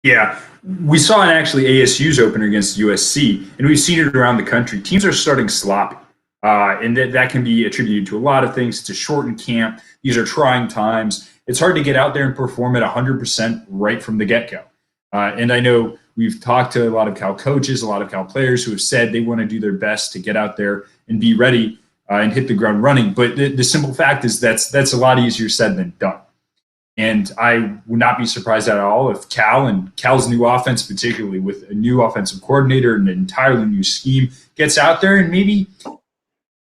Yeah, we saw it actually ASU's opener against USC, and we've seen it around the country. Teams are starting sloppy, and that can be attributed to a lot of things. It's a shortened camp. These are trying times. It's hard to get out there and perform at 100% right from the get-go. And I know we've talked to a lot of Cal coaches, a lot of Cal players who have said they want to do their best to get out there and be ready and hit the ground running. But the simple fact is that's a lot easier said than done. And I would not be surprised at all if Cal and Cal's new offense, particularly with a new offensive coordinator and an entirely new scheme, gets out there and maybe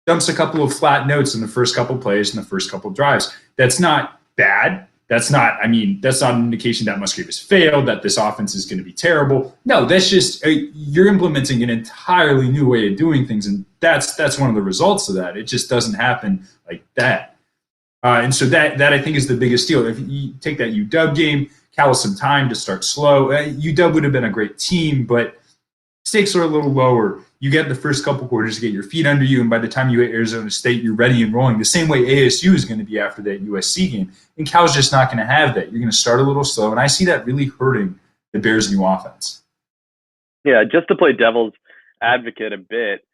dumps a couple of flat notes in the first couple plays and the first couple drives. That's not bad. That's not an indication that Musgrave has failed, that this offense is going to be terrible. No, that's just you're implementing an entirely new way of doing things, and that's one of the results of that. It just doesn't happen like that. And so that I think is the biggest deal. If you take that UW game, Cal has some time to start slow. UW would have been a great team, but stakes are a little lower. You get the first couple quarters to get your feet under you, and by the time you hit Arizona State, you're ready and rolling. The same way ASU is going to be after that USC game, and Cal's just not going to have that. You're going to start a little slow, and I see that really hurting the Bears' new offense. Yeah, just to play devil's advocate a bit,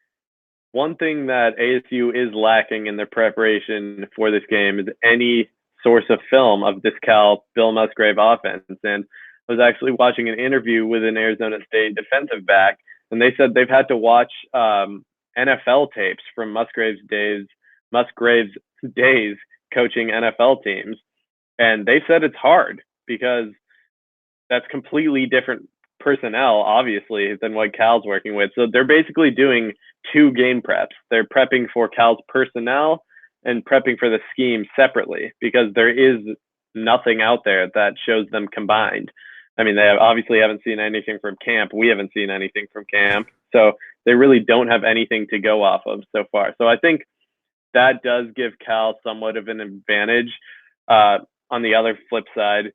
one thing that ASU is lacking in their preparation for this game is any source of film of this Cal Bill Musgrave offense. And I was actually watching an interview with an Arizona State defensive back, and they said they've had to watch NFL tapes from Musgrave's days coaching NFL teams. And they said it's hard because that's completely different personnel, obviously, than what Cal's working with. So they're basically doing two game preps. They're prepping for Cal's personnel and prepping for the scheme separately because there is nothing out there that shows them combined. I mean, they obviously haven't seen anything from camp. We haven't seen anything from camp. So they really don't have anything to go off of so far. So I think that does give Cal somewhat of an advantage. On the other flip side,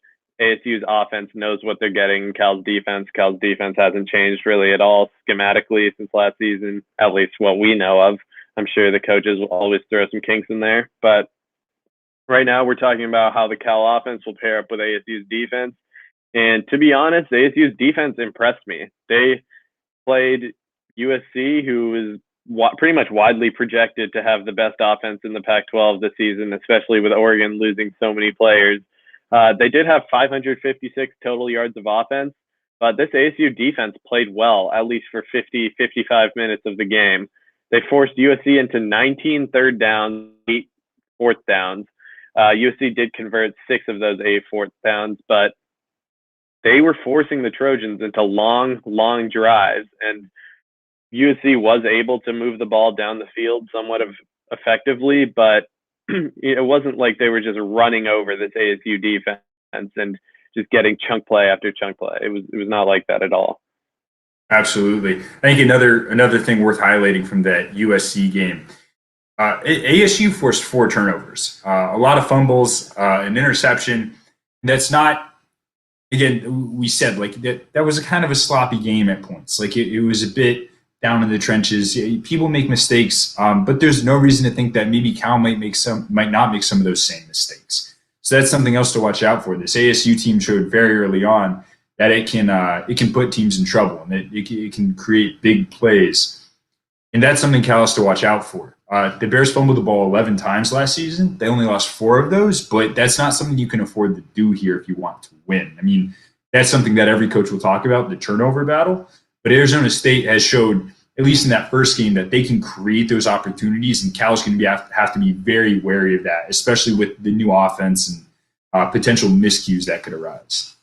ASU's offense knows what they're getting. Cal's defense hasn't changed really at all schematically since last season, at least what we know of. I'm sure the coaches will always throw some kinks in there. But right now we're talking about how the Cal offense will pair up with ASU's defense. And to be honest, ASU's defense impressed me. They played USC, who is pretty much widely projected to have the best offense in the Pac-12 this season, especially with Oregon losing so many players. They did have 556 total yards of offense, but this ASU defense played well, at least for 55 minutes of the game. They forced USC into 19 third downs, 8 fourth downs. USC did convert 6 of those 8 fourth downs, but they were forcing the Trojans into long, long drives, and USC was able to move the ball down the field somewhat effectively, but it wasn't like they were just running over this ASU defense and just getting chunk play after chunk play. It was not like that at all. Absolutely. I think another thing worth highlighting from that USC game, ASU forced 4 turnovers, a lot of fumbles, an interception. That's not, again, we said like that was a kind of a sloppy game at points. Like it was a bit down in the trenches. People make mistakes, but there's no reason to think that maybe Cal might not make some of those same mistakes. So that's something else to watch out for. This ASU team showed very early on that it can put teams in trouble and it can create big plays, and that's something Cal has to watch out for. The Bears fumbled the ball 11 times last season. They only lost 4 of those, but that's not something you can afford to do here if you want to win. I mean, that's something that every coach will talk about, the turnover battle. But Arizona State has showed, at least in that first game, that they can create those opportunities, and Cal's going to have to be very wary of that, especially with the new offense and potential miscues that could arise.